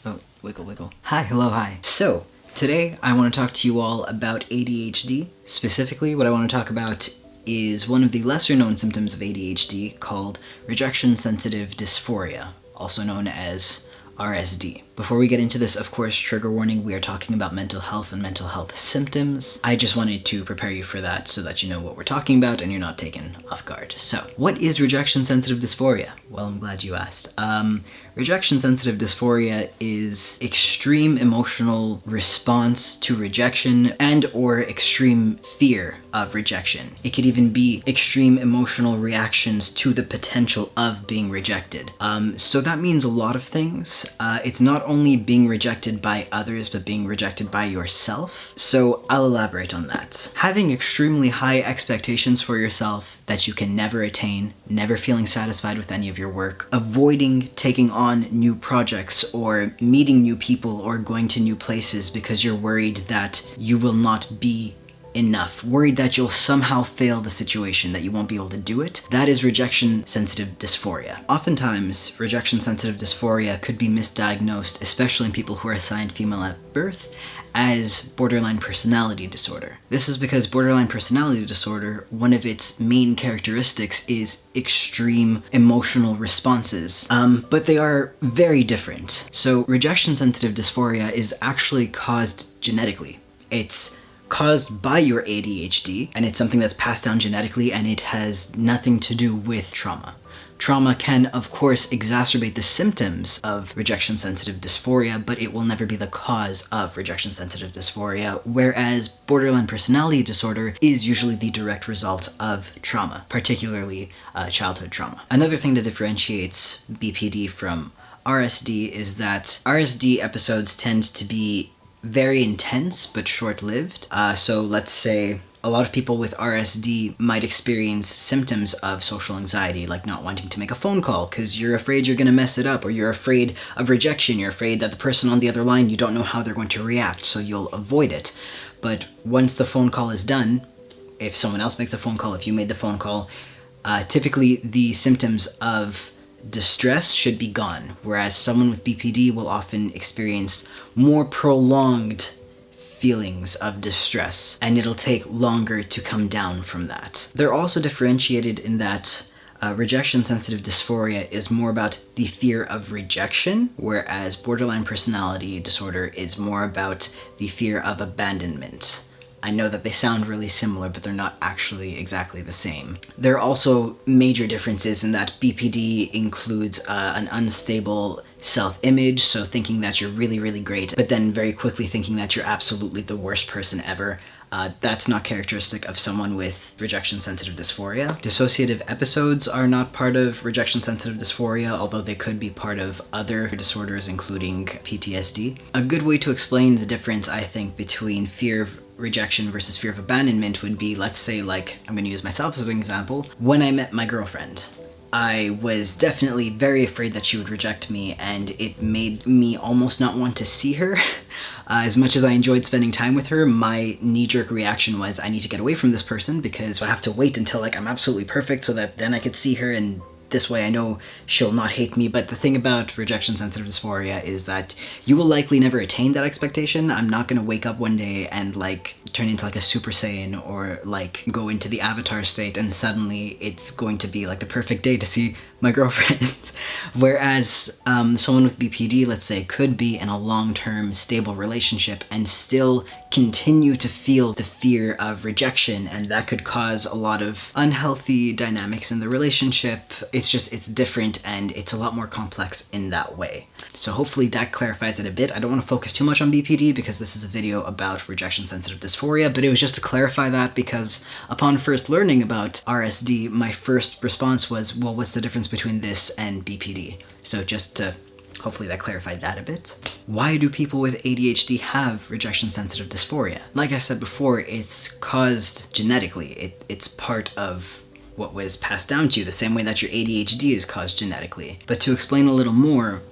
Oh, wiggle, wiggle. Hi, hello, hi. So, today I want to talk to you all about ADHD. Specifically, what I want to talk about is one of the lesser known symptoms of ADHD called rejection sensitive dysphoria, also known as RSD. Before we get into this, of course, trigger warning, we are talking about mental health and mental health symptoms. I just wanted to prepare you for that so that you know what we're talking about and you're not taken off guard. So, what is rejection sensitive dysphoria? Well, I'm glad you asked. Rejection sensitive dysphoria is extreme emotional response to rejection and or extreme fear of rejection. It could even be extreme emotional reactions to the potential of being rejected. So that means a lot of things. It's not only being rejected by others, but being rejected by yourself. So I'll elaborate on that. Having extremely high expectations for yourself that you can never attain, never feeling satisfied with any of your work, avoiding taking on new projects or meeting new people or going to new places because you're worried that you will not be enough, worried that you'll somehow fail the situation, that you won't be able to do it. That is rejection sensitive dysphoria. Oftentimes, rejection sensitive dysphoria could be misdiagnosed, especially in people who are assigned female at birth, as borderline personality disorder. This is because borderline personality disorder, one of its main characteristics is extreme emotional responses, but they are very different. So rejection sensitive dysphoria is actually caused genetically. It's caused by your ADHD, and it's something that's passed down genetically, and it has nothing to do with trauma. Trauma can, of course, exacerbate the symptoms of rejection-sensitive dysphoria, but it will never be the cause of rejection-sensitive dysphoria, whereas borderline personality disorder is usually the direct result of trauma, particularly childhood trauma. Another thing that differentiates BPD from RSD is that RSD episodes tend to be very intense but short-lived. So let's say a lot of people with RSD might experience symptoms of social anxiety, like not wanting to make a phone call because you're afraid you're going to mess it up, or you're afraid of rejection, you're afraid that the person on the other line, you don't know how they're going to react, so you'll avoid it. But once the phone call is done, if someone else makes a phone call, if you made the phone call, typically the symptoms of distress should be gone, whereas someone with BPD will often experience more prolonged feelings of distress, and it'll take longer to come down from that. They're also differentiated in that rejection-sensitive dysphoria is more about the fear of rejection, whereas borderline personality disorder is more about the fear of abandonment. I know that they sound really similar, but they're not actually exactly the same. There are also major differences in that BPD includes an unstable self-image, so thinking that you're really, really great, but then very quickly thinking that you're absolutely the worst person ever. That's not characteristic of someone with rejection-sensitive dysphoria. Dissociative episodes are not part of rejection-sensitive dysphoria, although they could be part of other disorders, including PTSD. A good way to explain the difference, I think, between fear of rejection versus fear of abandonment would be, let's say, like, I'm going to use myself as an example. When I met my girlfriend, I was definitely very afraid that she would reject me, and it made me almost not want to see her. As much as I enjoyed spending time with her, my knee-jerk reaction was, I need to get away from this person because I have to wait until like I'm absolutely perfect so that then I could see her, and this way I know she'll not hate me. But the thing about rejection-sensitive dysphoria is that you will likely never attain that expectation. I'm not gonna wake up one day and like turn into like a Super Saiyan or like go into the Avatar state and suddenly it's going to be like the perfect day to see my girlfriend. Whereas someone with BPD, let's say, could be in a long-term stable relationship and still continue to feel the fear of rejection, and that could cause a lot of unhealthy dynamics in the relationship. It's different, and it's a lot more complex in that way. So hopefully that clarifies it a bit. I don't want to focus too much on BPD because this is a video about rejection-sensitive dysphoria, but it was just to clarify that because upon first learning about RSD, my first response was, well, what's the difference between this and BPD? So just to hopefully that clarified that a bit. Why do people with ADHD have rejection-sensitive dysphoria? Like I said before, it's caused genetically. It's part of what was passed down to you, the same way that your ADHD is caused genetically. But to explain a little more,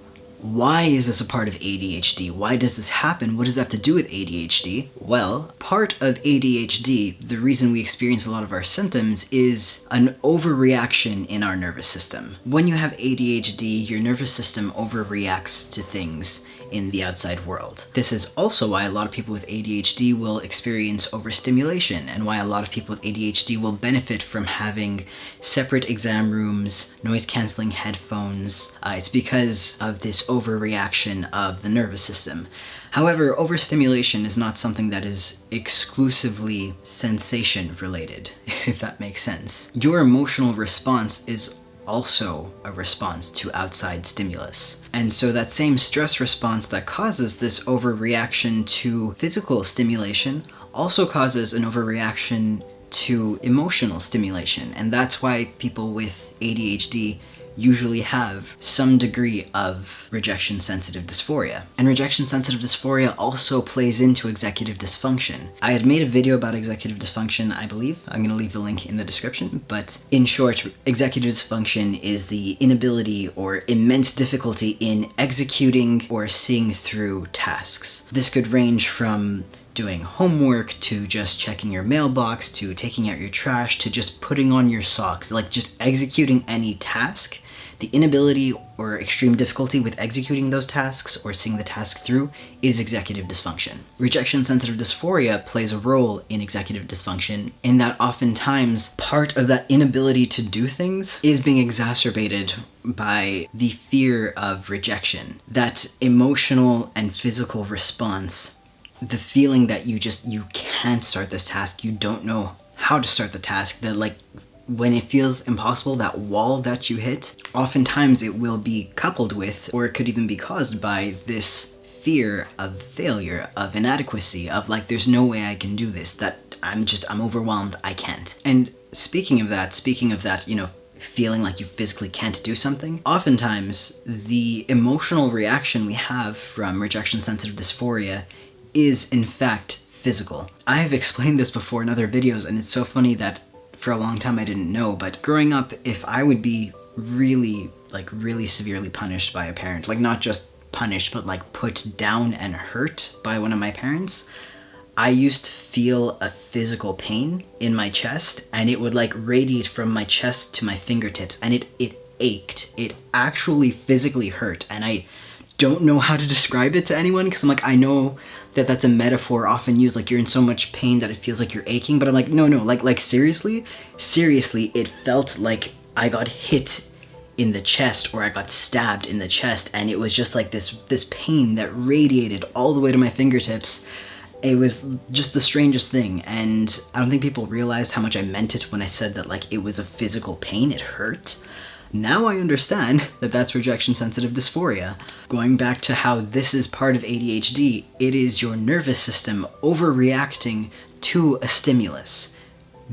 why is this a part of ADHD? Why does this happen? What does that have to do with ADHD? Well, part of ADHD, the reason we experience a lot of our symptoms is an overreaction in our nervous system. When you have ADHD, your nervous system overreacts to things in the outside world. This is also why a lot of people with ADHD will experience overstimulation, and why a lot of people with ADHD will benefit from having separate exam rooms, noise-canceling headphones. It's because of this overreaction of the nervous system. However, overstimulation is not something that is exclusively sensation related, if that makes sense. Your emotional response is also a response to outside stimulus. And so that same stress response that causes this overreaction to physical stimulation also causes an overreaction to emotional stimulation. And that's why people with ADHD usually have some degree of rejection-sensitive dysphoria. And rejection-sensitive dysphoria also plays into executive dysfunction. I had made a video about executive dysfunction, I believe. I'm going to leave the link in the description. But in short, executive dysfunction is the inability or immense difficulty in executing or seeing through tasks. This could range from doing homework, to just checking your mailbox, to taking out your trash, to just putting on your socks, like just executing any task. The inability or extreme difficulty with executing those tasks or seeing the task through is executive dysfunction. Rejection-sensitive dysphoria plays a role in executive dysfunction in that oftentimes part of that inability to do things is being exacerbated by the fear of rejection. That emotional and physical response, the feeling that you can't start this task, you don't know how to start the task, that like when it feels impossible, that wall that you hit, oftentimes it will be coupled with, or it could even be caused by, this fear of failure, of inadequacy, of like, there's no way I can do this, that I'm overwhelmed, I can't. And speaking of that, you know, feeling like you physically can't do something, oftentimes the emotional reaction we have from rejection-sensitive dysphoria is in fact physical. I have explained this before in other videos, and it's so funny that for a long time I didn't know, but growing up, if I would be really severely punished by a parent, like not just punished, but like put down and hurt by one of my parents, I used to feel a physical pain in my chest, and it would like radiate from my chest to my fingertips, and it ached. It actually physically hurt, and I don't know how to describe it to anyone, because I'm like, I know that that's a metaphor often used, like you're in so much pain that it feels like you're aching, but I'm like, no, like seriously, it felt like I got hit in the chest, or I got stabbed in the chest, and it was just like this pain that radiated all the way to my fingertips. It was just the strangest thing, and I don't think people realized how much I meant it when I said that like it was a physical pain, it hurt. Now I understand that that's rejection-sensitive dysphoria. Going back to how this is part of ADHD, it is your nervous system overreacting to a stimulus.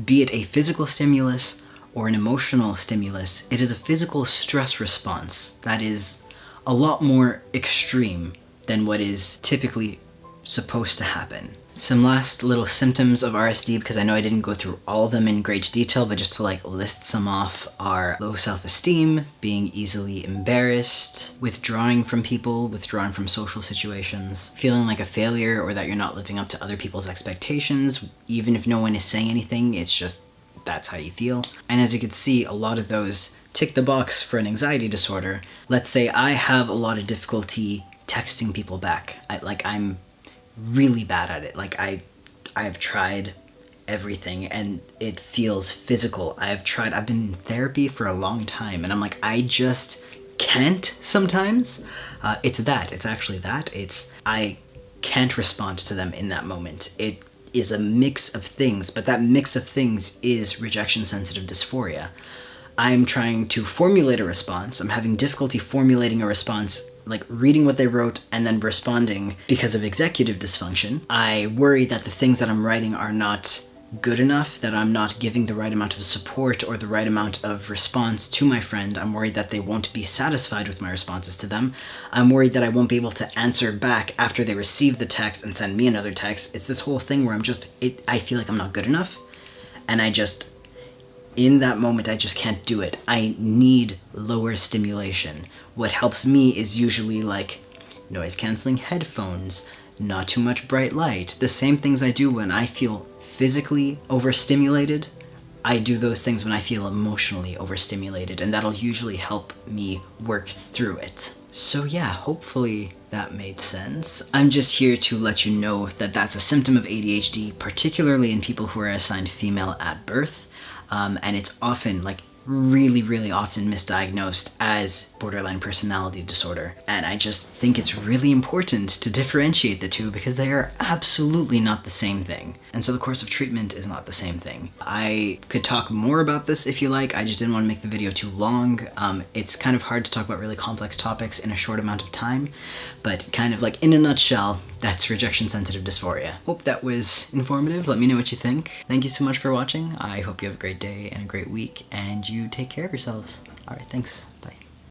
Be it a physical stimulus or an emotional stimulus, it is a physical stress response that is a lot more extreme than what is typically supposed to happen. Some last little symptoms of RSD, because I know I didn't go through all of them in great detail, but just to like list some off, are low self-esteem, being easily embarrassed, withdrawing from people, withdrawing from social situations, feeling like a failure or that you're not living up to other people's expectations, even if no one is saying anything, it's just that's how you feel. And as you can see, a lot of those tick the box for an anxiety disorder. Let's say I have a lot of difficulty texting people back. I'm really bad at it. Like I have tried everything and it feels physical. I've been in therapy for a long time, and I'm like, I just can't sometimes. It's actually that. I can't respond to them in that moment. It is a mix of things, but that mix of things is rejection-sensitive dysphoria. I'm trying to formulate a response. I'm having difficulty formulating a response, like reading what they wrote and then responding because of executive dysfunction. I worry that the things that I'm writing are not good enough, that I'm not giving the right amount of support or the right amount of response to my friend. I'm worried that they won't be satisfied with my responses to them. I'm worried that I won't be able to answer back after they receive the text and send me another text. It's this whole thing where I feel like I'm not good enough, and in that moment I just can't do it. I need lower stimulation. What helps me is usually like noise canceling headphones, not too much bright light, the same things I do when I feel physically overstimulated. I do those things when I feel emotionally overstimulated, and that'll usually help me work through it. So yeah, hopefully that made sense. I'm just here to let you know that that's a symptom of ADHD, particularly in people who are assigned female at birth, and it's often, like, really often misdiagnosed as borderline personality disorder. And I just think it's really important to differentiate the two because they are absolutely not the same thing. And so the course of treatment is not the same thing. I could talk more about this if you like, I just didn't want to make the video too long. It's kind of hard to talk about really complex topics in a short amount of time, but kind of like in a nutshell, that's rejection-sensitive dysphoria. Hope that was informative. Let me know what you think. Thank you so much for watching. I hope you have a great day and a great week, and you take care of yourselves. All right, thanks. Bye.